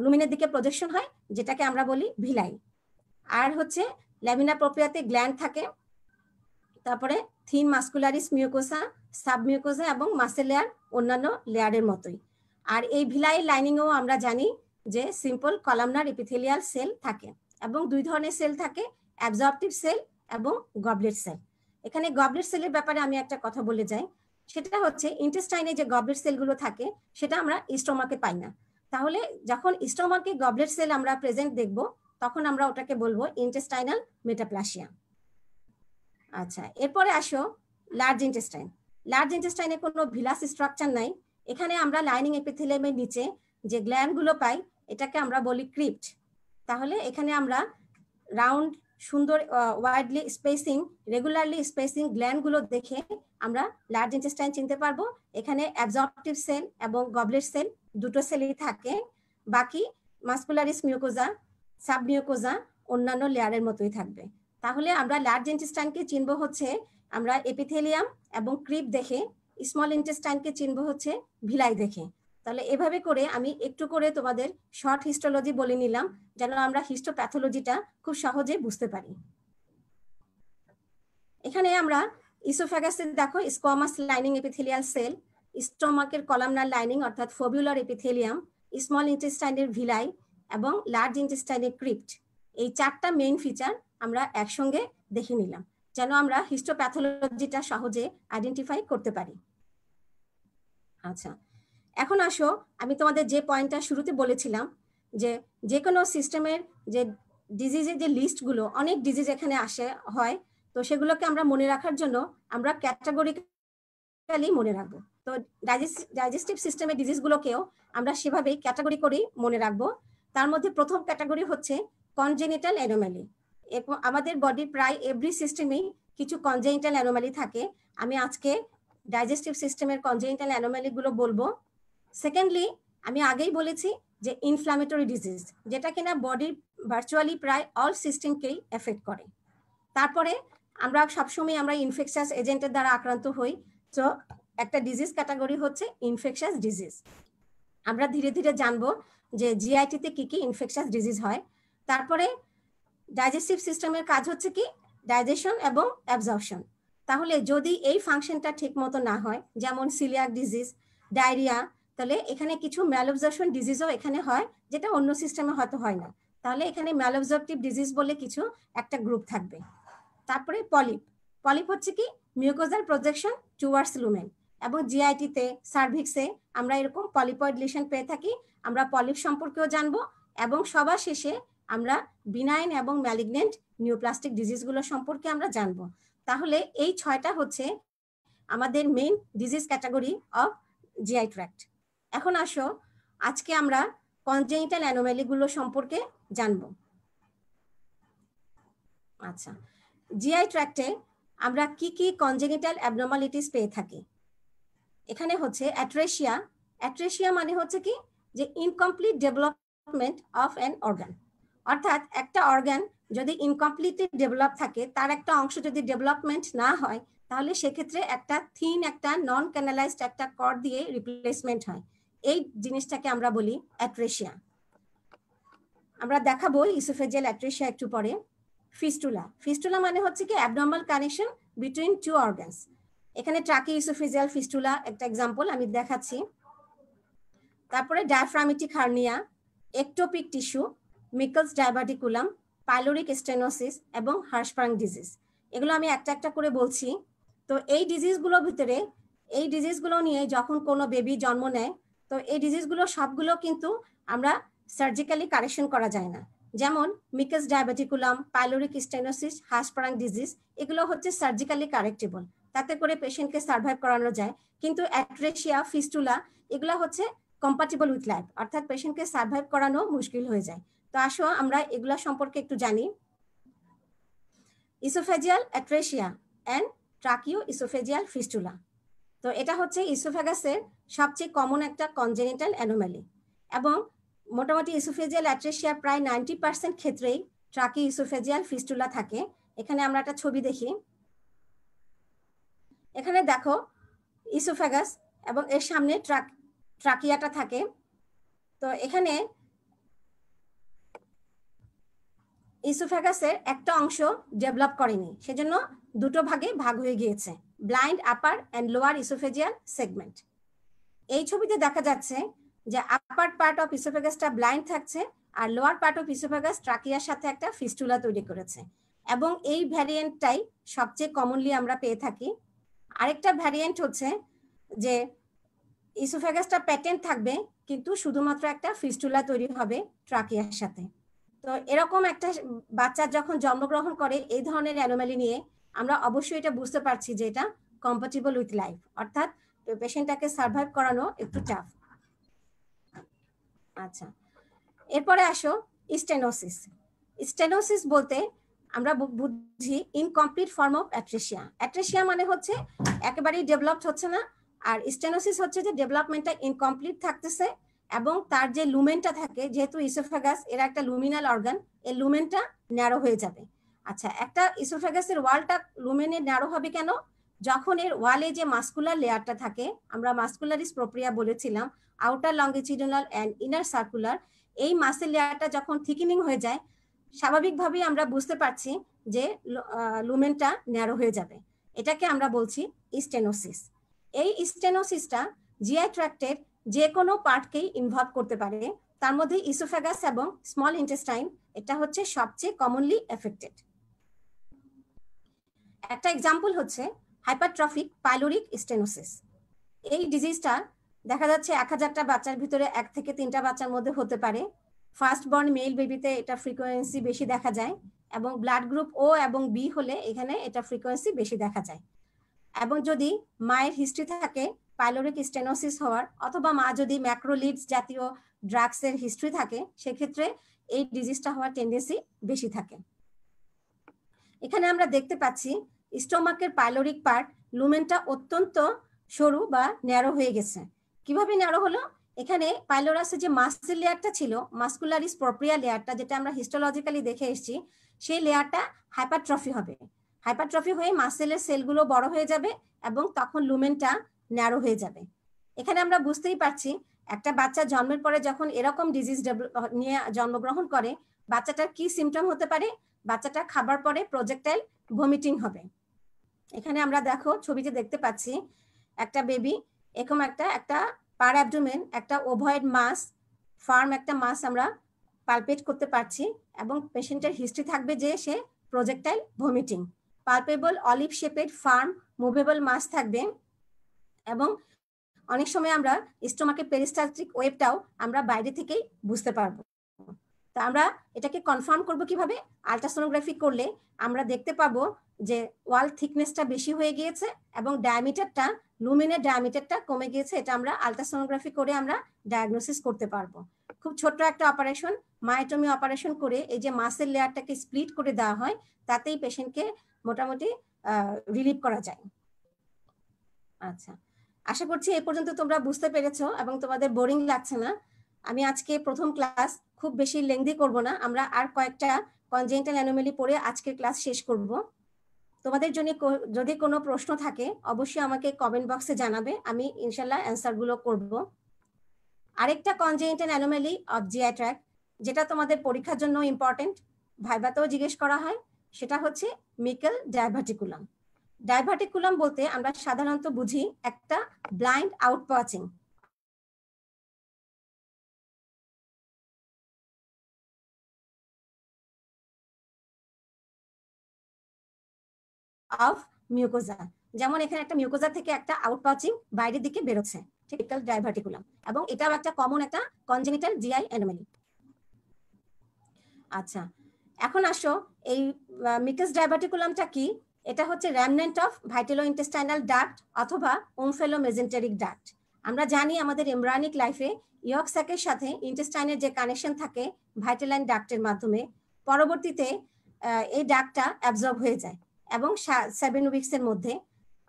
লুমিনের দিকে প্রজেকশন হয়, যেটাকে আমরা বলি ভিলাই। আর হচ্ছে ল্যামিনা প্রোপ্রিয়াতে গ্ল্যান্ড থাকে, তারপরে থিন মাসকুলারিস মিউকোসা, সাবমিউকোসা এবং মাসেল লেয়ার অন্যান্য লেয়ারের মতোই। আর এই ভিলাই লাইনিংও আমরা জানি যে সিম্পল কলামনার এপিথেলিয়াল সেল থাকে, এবং 2 ধরনের সেল থাকে, অ্যাবজর্পটিভ সেল এবং গবলেট সেল। এখানে গবলেট সেলের ব্যাপারে আমি একটা কথা বলে যাই, সেটা হচ্ছে ইন্টেস্টাইনে যে গবলেট সেলগুলো থাকে সেটা আমরা স্টোমাকে পাই না। তাহলে যখন স্টোমাকে গবলেট সেল আমরা প্রেজেন্ট দেখব তখন আমরা ওটাকে বলবো ইন্টেস্টাইনাল মেটাপ্লাসিয়া। আচ্ছা, এরপরে আসো লার্জ ইন্টেস্টাইন। লার্জ ইন্টেস্টাইনে কোনো ভিলাস স্ট্রাকচার নাই। এখানে আমরা লাইনিং এপিথেলিয়ামের নিচে যে গ্ল্যান্ডগুলো পাই এটাকে আমরা বলি ক্রিপ্ট। তাহলে এখানে আমরা রাউন্ড, সুন্দর, ওয়াইডলি স্পেসিং, রেগুলারলি স্পেসিং গ্ল্যান্ডগুলো দেখে আমরা লার্জ ইন্টেস্টাইন চিনতে পারবো। এখানে অ্যাবজর্পটিভ সেল এবং গবলেট সেল দুটো সেলই থাকে, বাকি মাসকুলারিস মিউকোজা, সাবমিউকোজা অন্যান্য লেয়ারের মতোই থাকবে। তাহলে আমরা লার্জ ইন্টেস্টাইনকে চিনবো হচ্ছে আমরা এপিথেলিয়াম এবং ক্রিপ দেখে, স্মল ইন্টেস্টাইনকে চিনবো হচ্ছে ভিলাই দেখে। তাহলে এভাবে করে আমি একটু করে তোমাদের শর্ট হিস্টোলজি বলে নিলাম, যেন আমরা হিস্টোপ্যাথোলজিটা খুব সহজে বুঝতে পারি। এখানে আমরা ইসোফ্যাগাসে দেখো স্কোয়ামাস লাইনিং এপিথেলিয়াল সেল, স্টোমাকের কলামনার লাইনিং অর্থাৎ ফোবিউলার এপিথেলিয়াম, স্মল ইন্টেস্টাইনের ভিলাই এবং লার্জ ইন্টেস্টাইনের ক্রিপ্ট, এই 4টা মেইন ফিচার আমরা একসঙ্গে দেখে নিলাম যেন আমরা হিস্টোপ্যাথোলজিটা সহজে আইডেন্টিফাই করতে পারি। আচ্ছা, এখন আসো আমি তোমাদের যে পয়েন্টটা শুরুতে বলেছিলাম যে কোনো সিস্টেমের যে ডিজিজের যে লিস্টগুলো, অনেক ডিজিজ এখানে আসে হয়, তো সেগুলোকে আমরা মনে রাখার জন্য আমরা ক্যাটাগরিক্যালি মনে রাখবো। তো ডাইজেস্টিভ সিস্টেমের ডিজিজগুলোকেও আমরা সেভাবেই ক্যাটাগরি করেই মনে রাখবো। তার মধ্যে প্রথম ক্যাটাগরি হচ্ছে কনজেনিটাল অ্যানোমালি। আমাদের বডির প্রায় এভরি সিস্টেমেই কিছু কনজেনিটাল অ্যানোমালি থাকে। আমি আজকে ডাইজেস্টিভ সিস্টেমের কনজেনিটাল অ্যানোমালি গুলো বলবো। সেকেন্ডলি, আমি আগেই বলেছি যে ইনফ্ল্যামেটরি ডিজিজ, যেটা কিনা বডির ভার্চুয়ালি প্রায় অল সিস্টেমকেই এফেক্ট করে। তারপরে আমরা সবসময় আমরা ইনফেকশাস এজেন্টের দ্বারা আক্রান্ত হই, তো একটা ডিজিজ ক্যাটাগরি হচ্ছে ইনফেকশাস ডিজিজ। আমরা ধীরে ধীরে জানবো যে জিআইটিতে কি কি ইনফেকশাস ডিজিজ হয়। তারপরে ডাইজেস্টিভ সিস্টেমের কাজ হচ্ছে কি ডাইজেশন এবং অ্যাবজর্পশন। তাহলে যদি এই ফাংশনটা ঠিক মতো না হয়, যেমন সিলিয়াক ডিজিজ, ডায়রিয়া, তাহলে এখানে কিছু ম্যালঅবজর্পশন ডিজিজও এখানে হয়, যেটা অন্য সিস্টেমে হয়তো হয় না। তাহলে এখানে ম্যালঅবজর্পটিভ ডিজিজ বলে কিছু একটা গ্রুপ থাকবে। তারপরে পলিপ হচ্ছে কি মিউকোজাল প্রজেকশন টুয়ার্ডস লুমেন, এবং জিআইটিতে সার্ভিক্সে আমরা এরকম পলিপয়েড লিশন পেয়ে থাকি। আমরা পলিপ সম্পর্কেও জানবো এবং সবার শেষে আমরা বিনাইন এবং ম্যালিগনেন্ট নিউপ্লাস্টিক ডিজিজগুলো সম্পর্কে আমরা জানবো। তাহলে এই 6টা হচ্ছে আমাদের main disease category of GI tract. এখন আসো আজকে আমরা কনজেনিটাল অ্যানোমালি গুলো সম্পর্কে জানবো। আচ্ছা, জিআই ট্র্যাক্টে আমরা কি কি কনজেনিটাল অ্যাবনর্মালিটিস পেয়ে থাকি? এখানে হচ্ছে অ্যাট্রেশিয়া। অ্যাট্রেশিয়া মানে হচ্ছে কি যে incomplete development of an organ, অর্থাৎ একটা অর্গান যদি ইনকমপ্লিটলি ডেভেলপ থাকে, তার একটা অংশ যদি ডেভেলপমেন্ট না হয়, তাহলে সেক্ষেত্রে একটা থিন একটা নন ক্যানালাইজড একটা কর্ড দিয়ে রিপ্লেসমেন্ট হয়। এই জিনিসটাকে আমরা বলি অ্যাট্রেশিয়া। আমরা দেখাবো ইসোফেজিয়াল অ্যাট্রেশিয়া একটু পরে। ফিস্টুলা মানে হচ্ছে কি abnormal connection between two organs. এখানে ট্রাকি ইসোফেজিয়াল ফিস্টুলা একটা এক্সাম্পল আমি দেখাচ্ছি। তারপরে diaphragmatic hernia, ectopic tissue, Meckel's diverticulum, pyloric stenosis এবং হার্শপার্ং ডিজিজ। এগুলো আমি একটা একটা করে বলছি। তো এই ডিজিজগুলোর ভিতরে এই ডিজিজগুলো নিয়ে যখন কোনো বেবি জন্ম নেয়, তো এই ডিজিজগুলো সবগুলো কিন্তু আমরা সার্জিক্যালি কারেকশন করা যায় না। যেমন মিকলস ডায়াবাটিকুলাম, পাইলোরিক স্টেনোসিস, হার্শপার্ং ডিজিজ, এগুলো হচ্ছে সার্জিক্যালি কারেক্টেবল, তাতে করে পেশেন্টকে সার্ভাইভ করানো যায়। কিন্তু অ্যাট্রেশিয়া, ফিস্টুলা এগুলো হচ্ছে কম্পাটিবল উইথ লাইফ, অর্থাৎ পেশেন্টকে সার্ভাইভ করানো মুশকিল হয়ে যায়। তো আসো আমরা এগুলো সম্পর্কে একটু জানি। Oesophageal atresia and tracheo oesophageal fistula, তো এটা হচ্ছে ইসোফেগাসের সবচেয়ে কমন একটা কনজেনিটাল অ্যানোমালি, এবং মোটামুটি ইসোফেজিয়াল অ্যাট্রেশিয়া প্রায় 90% ক্ষেত্রেই ট্রাকি ইসোফেজিয়াল ফিস্টুলা থাকে। এখানে আমরা একটা ছবি দেখি। এখানে দেখো ইসোফেগাস এবং এর সামনে ট্রাকিয়াটা থাকে। তো এখানে ইসোফেগাসের একটা অংশ ডেভেলপ করেনি, সেজন্য দুটো ভাগে ভাগ হয়ে গিয়েছে, blind upper and lower oesophageal segment. এই ছবিতে দেখা যাচ্ছে যে আপার পার্ট অফ ইসোফেগাসটা ব্লাইন্ড থাকছে, আর লোয়ার পার্ট অফ ইসোফেগাস ট্রাকিয়ার সাথে একটা ফিস্টুলা তৈরি করেছে, এবং এই ভ্যারিয়েন্টটাই সবচেয়ে কমনলি আমরা পেয়ে থাকি। আরেকটা ভ্যারিয়েন্ট হচ্ছে যে ইসোফেগাসটা প্যাটেন্ট থাকবে, কিন্তু শুধুমাত্র একটা ফিস্টুলা তৈরি হবে ট্রাকিয়ার সাথে। তো এরকম একটা বাচ্চা যখন জন্মগ্রহণ করে এই ধরনের অ্যানোমালি নিয়ে, আমরা অবশ্যই এটা বুঝতে পারছি যে এটা কম্পাটিবল উইথ লাইফ, অর্থাৎ পেশেন্টটাকে সার্ভাইভ করানো একটু টাফ। আচ্ছা, এরপরে আসো স্টেনোসিস। স্টেনোসিস বলতে আমরা বুঝি incomplete form of atresia. Atresia মানে হচ্ছে একেবারেই ডেভেলপড হচ্ছে না, আর স্টেনোসিস হচ্ছে যে ডেভেলপমেন্টটা ইনকমপ্লিট থাকতেছে, এবং তার যে লুমেনটা থাকে, যেহেতু ইসোফেগাস এর একটা লুমিনাল অর্গান, এই লুমেনটা ন্যারো হয়ে যাবে। আচ্ছা, একটা ইসোফেগাসের ওয়ালটা লুমেনের ন্যারো হবে কেন? যখন এর ওয়ালে যে মাস্কুলার লেয়ারটা থাকে, আমরা মাস্কুলারিস প্রোপ্রিয়া বলেছিলাম, outer longitudinal and inner circular, এই মাসেল লেয়ারটা যখন থিকেনিং হয়ে যায়, স্বাভাবিকভাবেই আমরা বুঝতে পারছি যে লুমেনটা ন্যারো হয়ে যাবে। এটাকে আমরা বলছি স্টেনোসিস। এই স্টেনোসিসটা জিআই ট্র্যাক্টের যে কোনো পার্টকেই ইনভলভ করতে পারে, তার মধ্যে ইসোফেগাস এবং স্মল ইন্টেস্টাইন এটা হচ্ছে সবচেয়ে কমনলি এফেক্টেড। একটা এক্সাম্পল হচ্ছে হাইপারট্রফিক পাইলোরিক স্টেনোসিস। এই ডিজিজটা দেখা যাচ্ছে 1000টা বাচ্চার ভিতরে 1 থেকে 3টা বাচ্চার মধ্যে হতে পারে। ফার্স্ট বর্ন মেল বেবিতে এটা ফ্রিকোয়েন্সি বেশি দেখা যায়, এবং ব্লাড গ্রুপ ও এবং বি হলে এখানে এটা ফ্রিকোয়েন্সি বেশি দেখা যায়। এবং যদি মায়ের হিস্ট্রি থাকে পাইলোরিক স্টেনোসিস হওয়ার, অথবা মা যদি ম্যাক্রোলিডস জাতীয় ড্রাগসের হিস্ট্রি থাকে, সেক্ষেত্রে এই ডিজিজটা হওয়ার টেন্ডেন্সি বেশি থাকে। এখানে আমরা দেখতে পাচ্ছি স্টোমাকের পাইলোরিক পার্ট লুমেনটা অত্যন্ত সরু বা ন্যারো হয়ে গেছে। কিভাবে ন্যারো হলো? এখানে পাইলোরাসের যে মাসেল লেয়ারটা ছিল, মাস্কুলারিস প্রপ্রিয়া লেয়ারটা, যেটা আমরা হিস্টোলজিক্যালি দেখে এসেছি, সেই লেয়ারটা হাইপারট্রফি হবে। হাইপারট্রফি হয়ে মাসেলের সেলগুলো বড় হয়ে যাবে এবং তখন লুমেনটা ন্যারো হয়ে যাবে। এখানে আমরা বুঝতেই পারছি একটা বাচ্চা জন্মের পরে যখন এরকম ডিজিজ নিয়ে জন্মগ্রহণ করে, বাচ্চাটার কি সিমটম হতে পারে? বাচ্চাটা খাবার পরে প্রজেক্টাইল ভমিটিং হবে। এখানে আমরা দেখো ছবিতে দেখতে পাচ্ছি একটা বেবি এরকম একটা পার অ্যাবডোমেন, একটা ওভয়েড মাস, ফার্ম একটা মাস আমরা পালপেট করতে পারছি, এবং পেশেন্টের হিস্ট্রি থাকবে যে সে projectile vomiting. Palpable olive shaped firm movable mass থাকবে, এবং অনেক সময় আমরা স্টোমাকের পেরিস্টালটিক ওয়েবটাও আমরা বাইরে থেকেই বুঝতে পারবো। তা আমরা এটাকে কনফার্ম করব কিভাবে? আলট্রাসোনোগ্রাফি করলে আমরা দেখতে পাবো যে ওয়াল থিকনেসটা বেশি হয়ে গিয়েছে এবং ডায়ামিটারটা, লুমেনের ডায়ামিটারটা কমে গিয়েছে। এটা আমরা আলট্রাসোনোগ্রাফি করে আমরা ডায়াগনোসিস করতে পারবো। খুব ছোট্ট একটা অপারেশন, মায়োটমি অপারেশন করে এই যে মাসেল লেয়ারটাকে স্প্লিট করে দেওয়া হয়, তাতেই পেশেন্টকে মোটামুটি রিলিভ করা যায়। আচ্ছা, আশা করছি এ পর্যন্ত তোমরা বুঝতে পেরেছো এবং তোমাদের বোরিং লাগছে না। আমি আজকে প্রথম ক্লাস খুব বেশি লেংদি করব না, আমরা আর কয়েকটা কনজেনিটাল অ্যানোমালি পড়ে আজকের ক্লাস শেষ করব। তোমাদের জন্য যদি কোনো প্রশ্ন থাকে অবশ্যই আমাকে কমেন্ট বক্সে জানাবে, আমি ইনশাল্লাহ অ্যান্সারগুলো করব। আরেকটা congenital anomaly of GI tract, যেটা তোমাদের পরীক্ষার জন্য ইম্পর্টেন্ট, ভাইভাতেও জিজ্ঞেস করা হয়, সেটা হচ্ছে মিকেল ডায়াভার্টিকুলাম। ডায়াভার্টিকুলাম বলতে আমরা সাধারণত বুঝি একটা ব্লাইন্ড আউটপাচিং অফ মিউকোজা। যেমন এখানে একটা মিউকোজা থেকে একটা আউটপাচিং বাইরের দিকে বেরোচ্ছে, মিকেল ডায়াভার্টিকুলাম, এবং এটাও একটা কমন একটা কনজেনিটাল জিআই অ্যানোমালি। আচ্ছা, এখন আসো এই মিকেল ডায়াভার্টিকুলামটা কি? এটা হচ্ছে র্যামনেন্ট অফ ভাইটেলো ইন্টেস্টাইনাল ডাক্ট অথবা ওমফেলো মেজেন্টেরিক ডাক্ট। আমরা জানি আমাদের এমব্রায়োনিক লাইফে ইয়ক স্যাকের সাথে ইন্টেস্টাইনের যে কানেকশন থাকে ভাইটেলাইন ডাক্টের মাধ্যমে, পরবর্তীতে এই ডাক্টটা অ্যাবজর্ব হয়ে যায় এবং 7 উইকসের মধ্যে।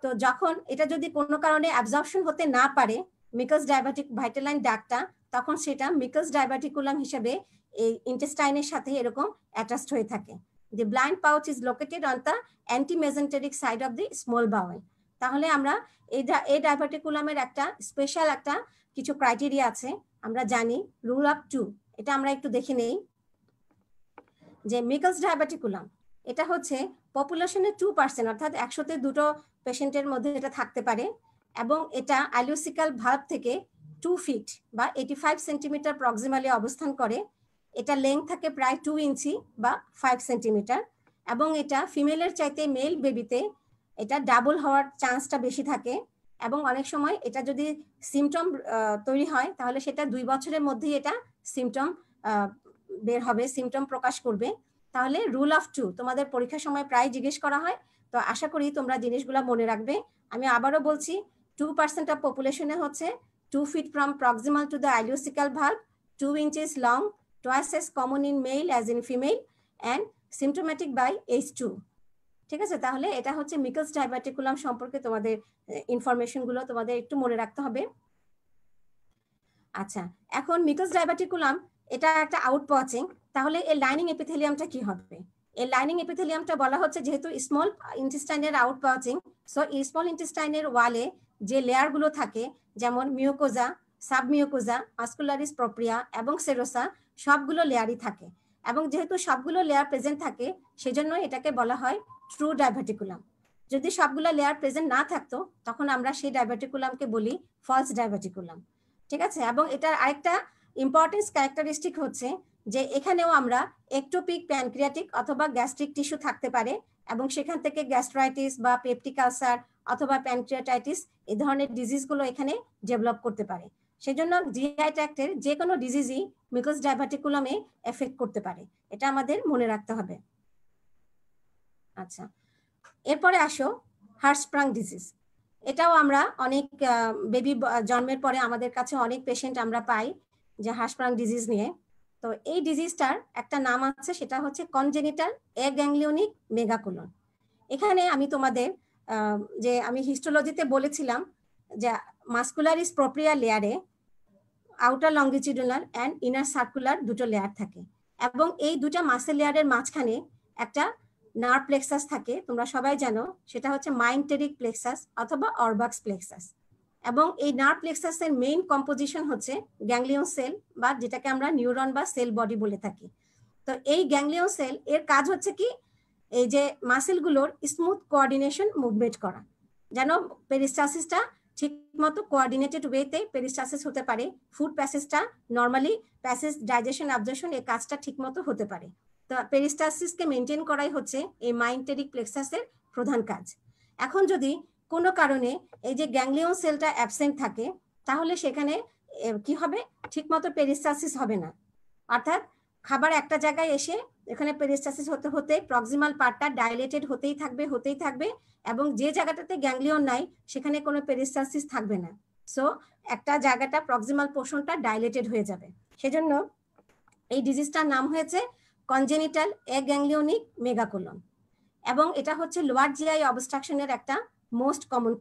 তো যখন এটা যদি কোনো কারণে অ্যাবজর্পশন হতে না পারে মিকেলস ডায়াবেটিক ভাইটেলাইন ডাক্টটা, তখন সেটা মিকেলস ডায়াবেটিকুলাম হিসেবে এই ইন্টেস্টাইনের সাথে এরকম অ্যাটাচড হয়ে থাকে। The blind pouch is located on the anti-mesenteric side of the small bowel. তাহলে আমরা এই ডায়াবেটিকুলামের একটা স্পেশাল একটা কিছু ক্রাইটেরিয়া আছে, আমরা জানি রুল অফ 2। এটা আমরা একটু দেখে নেই যে মিকেলস ডায়াবেটিকুলাম এটা হচ্ছে পপুলেশনের 2%, অর্থাৎ 100তে 2টো পেশেন্টের মধ্যে এটা থাকতে পারে, এবং এটা আইলিওসিক্যাল ভালভ থেকে 2 ফিট বা 85 সেন্টিমিটার প্রক্সিমালি অবস্থান করে। এটা লেংথ থাকে প্রায় 2 ইঞ্চি বা 5 সেন্টিমিটার, এবং এটা ফিমেলের চাইতে মেল বেবিতে এটা ডাবল হওয়ার চান্সটা বেশি থাকে, এবং অনেক সময় এটা যদি সিমটম তৈরি হয় তাহলে সেটা 2 বছরের মধ্যেই এটা সিমটম বের হবে, সিমটম প্রকাশ করবে। তাহলে রুল অফ 2 তোমাদের পরীক্ষার সময় প্রায় জিজ্ঞেস করা হয়, তো আশা করি তোমরা জিনিসগুলো মনে রাখবে। আমি আবারও বলছি 2% অফ পপুলেশনে হচ্ছে 2 feet from proximal to the ileocecal valve, 2 inches long, twice as common in male as in female, and symptomatic by age 2। ঠিক আছে, তাহলে এটা হচ্ছে মিকেলস ডায়াবেটিকুলাম সম্পর্কে তোমাদের ইনফরমেশনগুলো তোমাদের একটু মনে রাখতে হবে। আচ্ছা, এখন মিকেলস ডায়াবেটিকুলাম এটা একটা আউটপাচিং, তাহলে এই লাইনিং এপিথেলিয়ামটা কি হবে? এই লাইনিং এপিথেলিয়ামটা বলা হচ্ছে যেহেতু স্মল ইন্টেস্টাইনের আউটপাচিং, সো এই স্মল ইন্টেস্টাইনের ওয়ালে যে লেয়ারগুলো থাকে যেমন মিউকোজা, সাবমিউকোজা, মাস্কুলারিস প্রপ্রিয়া এবং সেরোসা, সবগুলো লেয়ারই থাকে, এবং যেহেতু সবগুলো লেয়ার প্রেজেন্ট থাকে সেজন্য এটাকে বলা হয় ট্রু ডায়াবেটিকুলাম। যদি সবগুলো লেয়ার প্রেজেন্ট না থাকতো তখন আমরা সেই ডাইভার্টিকুলামকে বলি ফলস ডাইভার্টিকুলাম, ঠিক আছে। এবং এটার আরেকটা ইম্পর্টেন্স ক্যারেক্টারিস্টিক হচ্ছে যে এখানেও আমরা একটোপিক প্যানক্রিয়াটিক অথবা গ্যাস্ট্রিক টিস্যু থাকতে পারে এবং সেখান থেকে গ্যাস্ট্রাইটিস বা পেপটিক আলসার অথবা প্যানক্রিয়াটাইটিস এই ধরনের ডিজিজগুলো এখানে ডেভেলপ করতে পারে। সেজন্য জিআই ট্র্যাক্টের যে কোনো ডিজিজই মিউকাস ডাইভার্টিকুলামে এফেক্ট করতে পারে, এটা আমাদের মনে রাখতে হবে। আচ্ছা, এরপরে আসো হার্সপ্রাং ডিজিজ। এটাও আমরা অনেক বেবি জন্মের পরে আমাদের কাছে অনেক পেশেন্ট আমরা পাই যে হার্সপ্রাং ডিজিজ নিয়ে। তো এই ডিজিজটার একটা নাম আছে, সেটা হচ্ছে কনজেনিটাল অ্যাগ্যাংলিওনিক মেগাকোলন। এখানে আমি তোমাদের যে আমি হিস্টোলজিতে বলেছিলাম যে মাস্কুলারিস প্রোপ্রিয়া লেয়ারে outer longitudinal and inner circular দুটো লেয়ার থাকে এবং এই দুটা মাসেল লেয়ারের মাঝখানে একটা নার্ভ প্লেক্সাস থাকে, তোমরা সবাই জানো সেটা হচ্ছে মাইন্টেরিক প্লেক্সাস অথবা অরবাক্স প্লেক্সাস। এবং এই নার্ভ প্লেক্সাসের মেইন কম্পোজিশন হচ্ছে গ্যাংলিয়ন সেল বা যেটাকে আমরা নিউরন বা সেল বডি বলে থাকি। তো এই গ্যাংলিয়ন সেল এর কাজ হচ্ছে কি, এই যে মাসেলগুলোর স্মুথ কোঅর্ডিনেশন মুভমেন্ট করা, যেন পেরিস্টাসিসটা ঠিক মতো কোঅর্ডিনেটেড ওয়েতে পেরিস্টাসিস হতে পারে, ফুড প্যাসেজটা নর্মালি প্যাসেজ ডাইজেশন অ্যাবজর্পশন এই কাজটা ঠিক মতো হতে পারে। তো পেরিস্টাসিসকে মেনটেন করাই হচ্ছে এই মাইন্টেরিক প্লেক্সাসের প্রধান কাজ। এখন যদি কোনো কারণে এই যে গ্যাংলিয়ন সেলটা অ্যাবসেন্ট থাকে তাহলে সেখানে কি হবে, ঠিকমতো পেরিস্টাসিস হবে না। অর্থাৎ খাবার একটা জায়গায় এসে এখানে পেরিস্টাসিস হতে হতে প্রক্সিমাল পার্টটা ডাইলেটেড হতেই থাকবে এবং যে জায়গাটাতে গ্যাংলিয়ন নাই সেখানে কোনো পেরিস্টাসিস থাকবে না। সো একটা জায়গাটা প্রক্সিমাল পোর্শনটা ডাইলেটেড হয়ে যাবে। সেজন্য এই ডিজিজটার নাম হয়েছে কনজেনিটাল অ্যাগ্যাংলিওনিক মেগাকোলন এবং এটা হচ্ছে লোয়ার জিআই অবস্ট্রাকশনের একটা মোস্ট কমন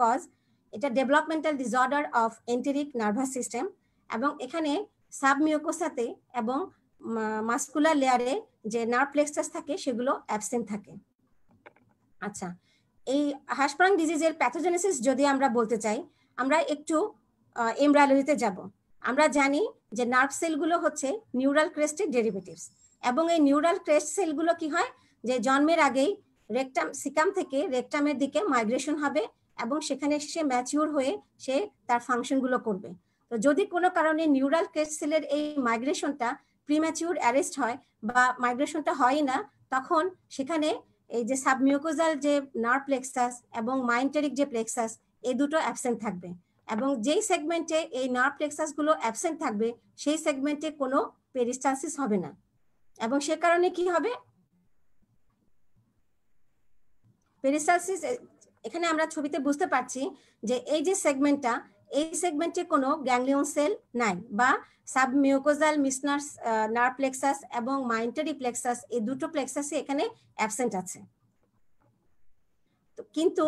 কজ। এটা developmental disorder of enteric nervous system এবং এখানে সাবমিউকোসাতে এবং মাস্কুলার লেয়ারে যে নার্ভ প্লেক্সাস থাকে সেগুলো অ্যাবসেন্ট থাকে। আচ্ছা, এই হার্সপ্রাং ডিজিজের প্যাথোজেনেসিস যদি আমরা বলতে চাই, আমরা একটু এমব্রায়োলজিতে যাব। আমরা জানি যে নার্ভ সেলগুলো হচ্ছে নিউরাল ক্রেস্টের ডেরিভেটিভস এবং এই নিউরাল ক্রেস্ট সেলগুলো কি হয় যে জন্মের আগেই রেকটাম সিকাম থেকে রেকটামের দিকে মাইগ্রেশন হবে এবং সেখানে সে ম্যাচিউর হয়ে সে তার ফাংশনগুলো করবে। তো যদি কোনো কারণে নিউরাল ক্রেস্ট সেলের এই মাইগ্রেশনটা প্রিম্যাচিউর অ্যারেস্ট হয় বা মাইগ্রেশনটা হয় না, তখন সেখানে এই যে সাবমিউকোজাল যে নার্ভ প্লেক্সাস এবং মাইন্টেরিক যে প্লেক্সাস এই দুটো অ্যাবসেন্ট থাকবে এবং যেই সেগমেন্টে এই নার্ভ প্লেক্সাস গুলো অ্যাবসেন্ট থাকবে সেই সেগমেন্টে কোনো পেরিস্টালসিস হবে না এবং সে কারণে কি হবে, পেরিস্টালসিস এখানে আমরা ছবিতে বুঝতে পারছি যে এই যে সেগমেন্টটা এই সেগমেন্টে কোনো গ্যাংলিয়ন সেল নাই বা সাবমিউকোজাল মিসনার্স নার্ভ প্লেক্সাস এবং মাইন্টারি প্লেক্সাস এই দুটো প্লেক্সাসই এখানে অ্যাবসেন্ট আছে। তো কিন্তু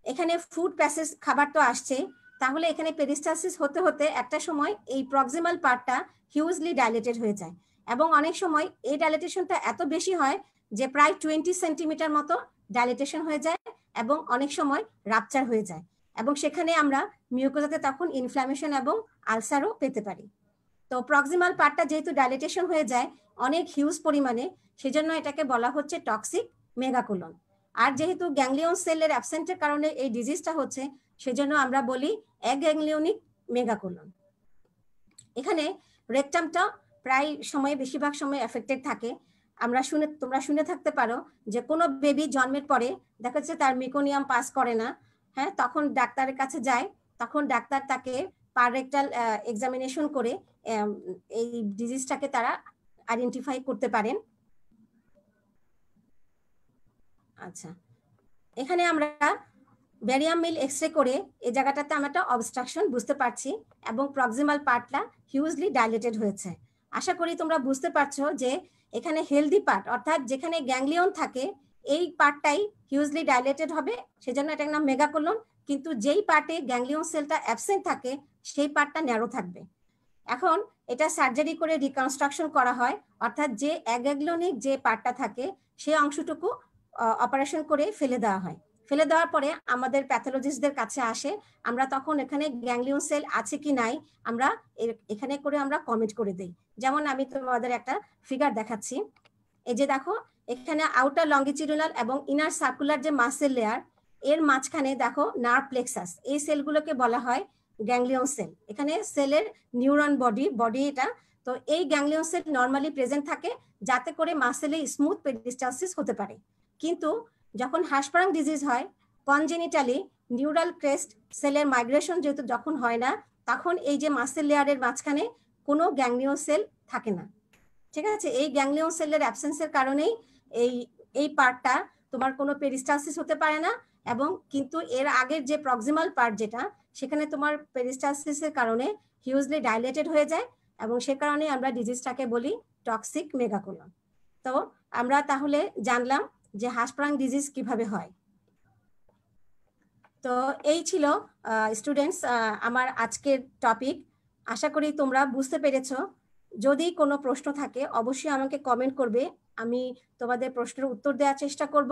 এখানে ফুড প্যাসেজ খাবার তো আসছে, তাহলে এখানে পেরিস্টালসিস হতে হতে একটা সময় এই প্রক্সিমাল পার্টটা হিউজলি ডাইলেটেড হয়ে যায় এবং অনেক সময় এই ডাইলেটেশনটা এত বেশি হয় যে প্রায় 20 সেন্টিমিটার মতো ডাইলেটেশন হয়ে যায় এবং অনেক সময় রাপচার হয়ে যায় এবং সেখানে আমরা মিউকোজাতে তখন ইনফ্ল্যামেশন এবং আলসারও পেতে পারি। তো প্রক্সিমাল পার্টটা যেহেতু ডাইলেটেশন হয়ে যায় অনেক হিউজ পরিমাণে, সেজন্য এটাকে বলা হচ্ছে টক্সিক মেগাকোলন। আর যেহেতু গ্যাংলিয়ন সেলের অ্যাবসেন্টের কারণে এই ডিজিজটা হচ্ছে সেজন্য আমরা বলি অ্যাগ্যাংলিওনিক মেগাকোলন। এখানে রেকটামটা প্রায় সময় বেশিরভাগ সময় এফেক্টেড থাকে। তোমরা শুনে থাকতে পারো যে কোনো বেবি জন্মের পরে দেখা যাচ্ছে তার মেকোনিয়াম পাস করে না, হ্যাঁ, তখন ডাক্তারের কাছে যায়, তখন ডাক্তার তাকে পাররেক্টাল এক্সামিনেশন করে এই ডিজিজটাকে তারা আইডেন্টিফাই করতে পারেন। আচ্ছা, এখানে আমরা ব্যারিয়াম মিল এক্সরে করে এই জায়গাটাতে আমরা একটা অবস্ট্রাকশন বুঝতে পারছি এবং প্রক্সিমাল পার্টটা হিউজলি ডাইলেটেড হয়েছে। আশা করি তোমরা বুঝতে পারছো যে এখানে হেলদি পার্ট অর্থাৎ যেখানে গ্যাংলিয়ন থাকে এই পার্টটাই হিউজলি ডাইলেটেড হবে, সেজন্য এটার নাম মেগাকোলন। কিন্তু যেই পার্টে গ্যাংলিয়ন সেলটা অ্যাবসেন্ট থাকে সেই পার্টটা ন্যারো থাকবে। এখন এটা সার্জারি করে রিকনস্ট্রাকশন করা হয়, অর্থাৎ যে অ্যাগ্যাংলিওনিক যে পার্টটা থাকে সেই অংশটুকু অপারেশন করে ফেলে দেওয়া হয়। ফেলে দেওয়ার পরে আমাদের প্যাথোলজিস্টদের কাছে আসে, আমরা তখন এখানে গ্যাংলিয়ন সেল আছে কি নাই আমরা এখানে করে আমরা কমেন্ট করে দেই। যেমন আমি তোমাদের একটা ফিগার দেখাচ্ছি, এই যে দেখো এখানে আউটার লঙ্গিটিউডিনাল এবং ইনার সার্কুলার যে মাসেল লেয়ার, এর মাঝখানে দেখো নার্ভ প্লেক্সাস, এই সেলগুলোকে বলা হয় গ্যাংলিয়ন সেল। এখানে সেলের নিউরন বডি এটা। তো এই গ্যাংলিয়ন সেল নর্মালি প্রেজেন্ট থাকে যাতে করে মাসেলে স্মুথ পেরিস্টালসিস হতে পারে। কিন্তু যখন হাসপারাং ডিজিজ হয়, কনজেনিটালি নিউরাল ক্রেস্ট সেলের মাইগ্রেশন যেহেতু যখন হয় না, তখন এই যে মাসেল লেয়ারের মাঝখানে কোনো গ্যাংলিয়ন সেল থাকে না। ঠিক আছে, এই গ্যাংলিয়ন সেলের অ্যাবসেন্সের কারণেই এই এই পার্টটা তোমার কোনো পেরিস্টালসিস হতে পারে না। এবং কিন্তু এর আগের যে প্রক্সিমাল পার্ট যেটা, সেখানে তোমার পেরিস্টালসিসের কারণে হিউজলি ডাইলেটেড হয়ে যায়, এবং সে কারণে আমরা ডিজিজটাকে বলি টক্সিক মেগাকোলন। তো আমরা তাহলে জানলাম যে হাসপারাং ডিজিজ কিভাবে হয়। তো এই ছিল স্টুডেন্টস আমার আজকের টপিক। আশা করি তোমরা বুঝতে পেরেছো। যদি কোনো প্রশ্ন থাকে অবশ্যই আমাকে কমেন্ট করবে, আমি তোমাদের প্রশ্নের উত্তর দেওয়ার চেষ্টা করব।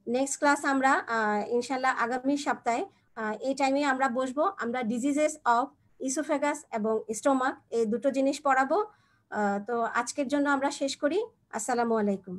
নেক্সট ক্লাস আমরা ইনশাল্লাহ আগামী সপ্তাহে এই টাইমে আমরা বসবো, আমরা ডিজিজেস অফ ইসোফেগাস এবং স্টোমাক এই দুটো জিনিস পড়াবো। তো আজকের জন্য আমরা শেষ করি। আসসালামু আলাইকুম।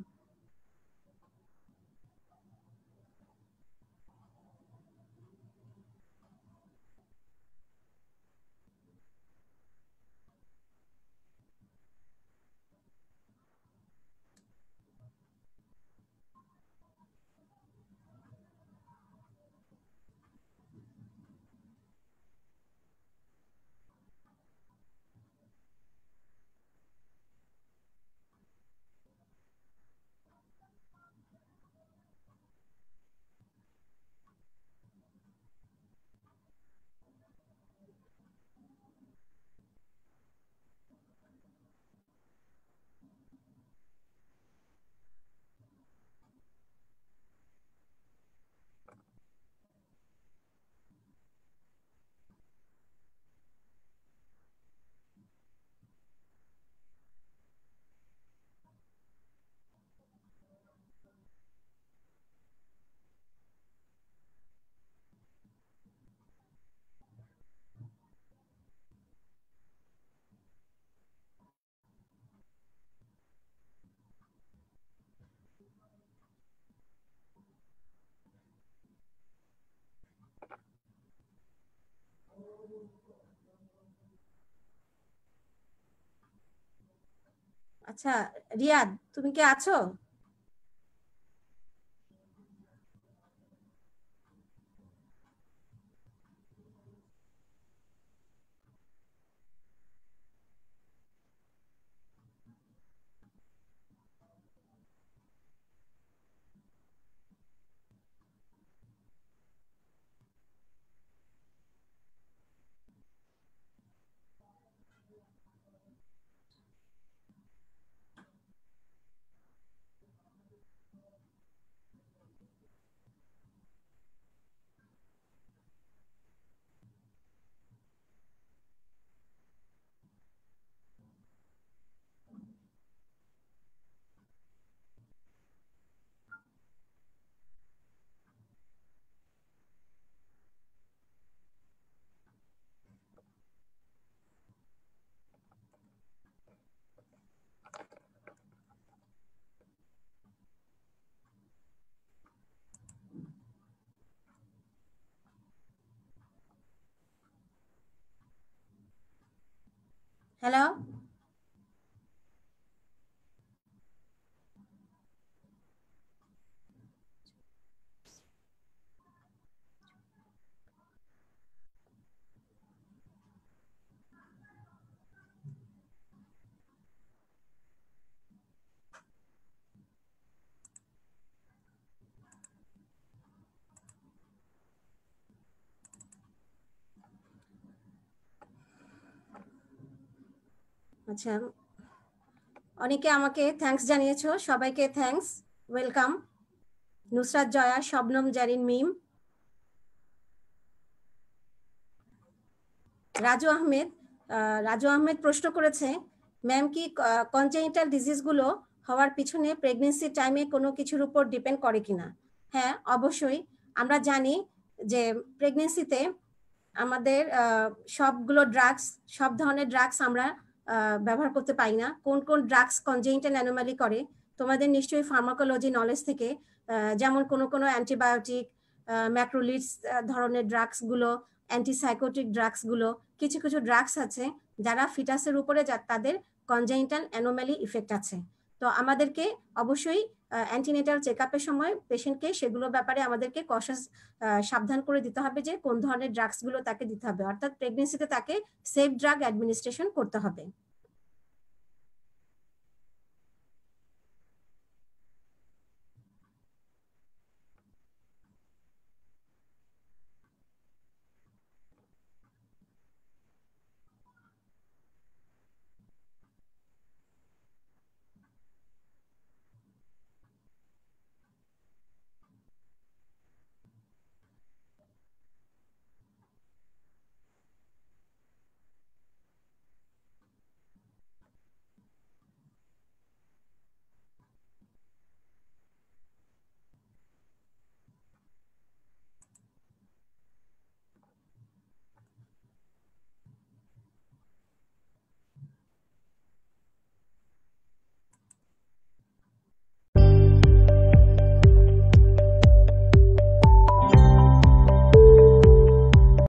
আচ্ছা রিয়াদ, তুমি কি আছো? হ্যালো। আচ্ছা, অনেকে আমাকে থ্যাঙ্কস জানিয়েছো, সবাইকে থ্যাঙ্কস, ওয়েলকাম। নুসরাত জয়া, শবনম জারিন মিম, রাজু আহমেদ। রাজু আহমেদ প্রশ্ন করেছে, ম্যাম কি কনজেনিটাল ডিজিজগুলো হওয়ার পিছনে প্রেগনেন্সি টাইমে কোনো কিছুর উপর ডিপেন্ড করে কিনা? হ্যাঁ, অবশ্যই। আমরা জানি যে প্রেগনেন্সিতে আমাদের সবগুলো ড্রাগস, সব ধরনের ড্রাগস আমরা ব্যবহার করতে পারি না। কোন কোন ড্রাগস কনজেনিটাল অ্যানোমালি করে তোমাদের নিশ্চয়ই ফার্মাকোলজি নলেজ থেকে যেমন কোনো অ্যান্টিবায়োটিক, ম্যাক্রোলিডস ধরনের ড্রাগস গুলো, অ্যান্টিসাইকোটিক ড্রাগস গুলো, কিছু কিছু ড্রাগস আছে যারা ফিটাসের উপরে তাদের কনজেনিটাল অ্যানোমালি ইফেক্ট আছে। তো আমাদেরকে অবশ্যই অ্যান্টিনেটাল চেক আপের সময় পেশেন্টকে সেগুলো ব্যাপারে আমাদেরকে কশাস সাবধান করে দিতে হবে যে কোন ধরনের ড্রাগস গুলো তাকে দিতে হবে, অর্থাৎ প্রেগনেন্সিতে তাকে সেফ ড্রাগ অ্যাডমিনিস্ট্রেশন করতে হবে।